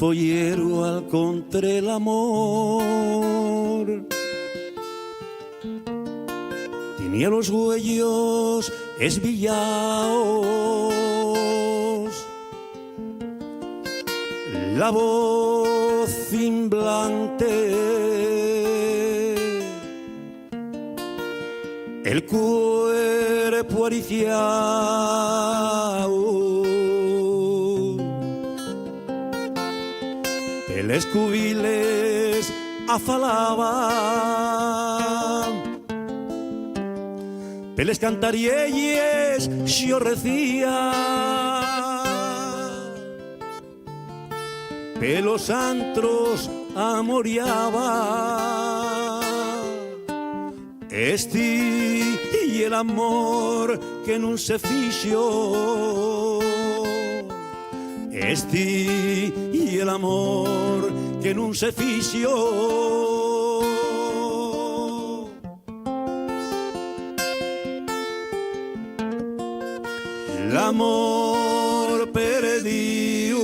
follero al contra el amor. Tenía los huellos esvillaos, la voz cimblante, el cuerpo ariciao, els cubiles afalaban, peles cantarielles xorrecía, pelos antros amoriaba. Esti y el amor que nun se fixo, esti y el amor que nun se fixo. L'amor perdiu,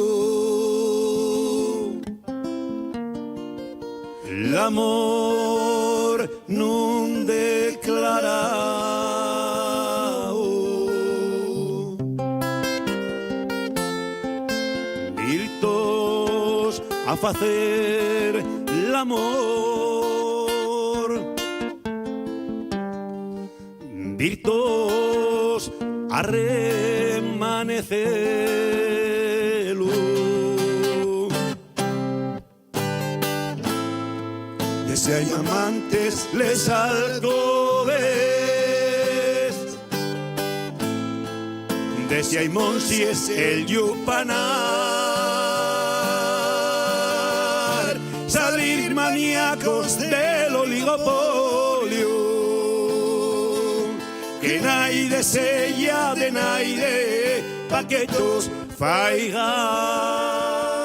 l'amor nun declarau. Virtos a facer l'amor, virtos a remanecerlo. De si hay amantes les alcoves, de si hay monsies el yupanar, salir maníacos del oligopolio, que naide sella de naide pa' que ellos faigan.